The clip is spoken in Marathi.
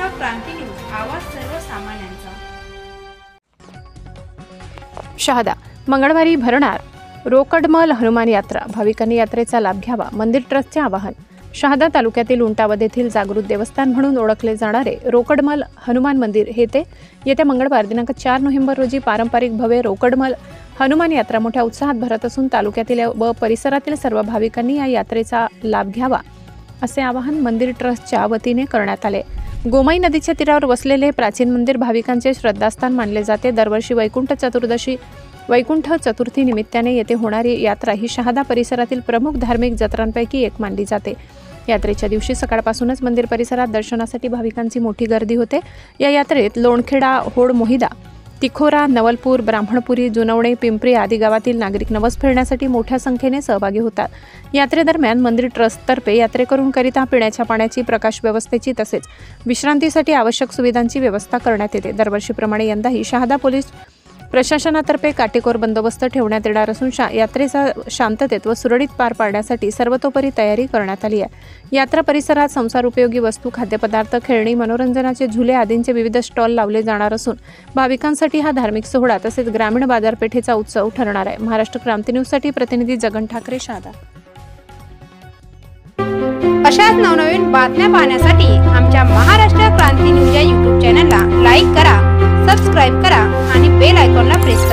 महाराष्ट्र क्रांती न्यूज, आवाज सर्वसामान्यांचा। शहादा मंगळवारी भरणार रोकडमल हनुमान यात्रा, भाविकांनी यात्रेचा लाभ घ्यावा, मंदिर ट्रस्टचे आवाहन। शहादा तालुक्यातील उंटावद येथील जागृत देवस्थान म्हणून ओळखले जाणारे रोकडमल हनुमान मंदिर येत्या मंगळवार दिनांक 4 नोव्हेंबर रोजी पारंपरिक भव्य रोकडमल हनुमान यात्रा मोठ्या उत्साहात भरत असून तालुक्यातील व परिसरातील सर्व भाविकांनी या यात्रेचा लाभ घ्यावा असे आवाहन मंदिर ट्रस्टच्या वतीने करण्यात आले। गोमई नदीच्या तीरावर वसलेले प्राचीन मंदिर भाविकांचे श्रद्धास्थान मानले जाते। दरवर्षी वैकुंठ चतुर्थी निमित्ताने येथे होणारी यात्रा ही शहादा परिसरातील प्रमुख धार्मिक जत्रांपैकी एक मानली जाते। यात्रेच्या दिवशी सकाळपासूनच मंदिर परिसरात दर्शनासाठी भाविकांची मोठी गर्दी होते। या यात्रेत लोणखेडा, होड मोहिदा, तिखोरा, नवलपूर, ब्राह्मणपुरी, जुनवणे, पिंपरी आदी गावातील नागरिक नवस फेडण्यासाठी मोठ्या संख्येने सहभागी होतात। यात्रेदरम्यान मंदिर ट्रस्टतर्फे यात्रेकरूंकरिता पिण्याच्या पाण्याची, प्रकाश व्यवस्थेची तसेच विश्रांतीसाठी आवश्यक सुविधांची व्यवस्था करण्यात येते। दरवर्षीप्रमाणे यंदाही शहादा पोलीस प्रशासनातर्फे काटेकोर बंदोबस्त ठेवण्यात येणार असून यात्रेचा शांततेत व सुरळीत पार पाडण्यासाठी सर्वतोपरी तयारी करण्यात आली आहे। यात्रा परिसरात संसार उपयोगी वस्तू, खाद्यपदार्थ, खेळणी, मनोरंजनाचे झुले आदींचे विविध स्टॉल लावले जाणार असून भाविकांसाठी हा धार्मिक सोहळा तसेच ग्रामीण बाजारपेठेचा उत्सव ठरणार आहे। महाराष्ट्र क्रांती न्यूजसाठी प्रतिनिधी जगन ठाकरे, शहादा। अशाच नवनवीन बातम्या पाहण्यासाठी आमच्या महाराष्ट्र क्रांती न्यूज या YouTube चॅनलला लाईक करा, सबस्क्राइब करा आणि बेल आयकॉनला प्रेस करा।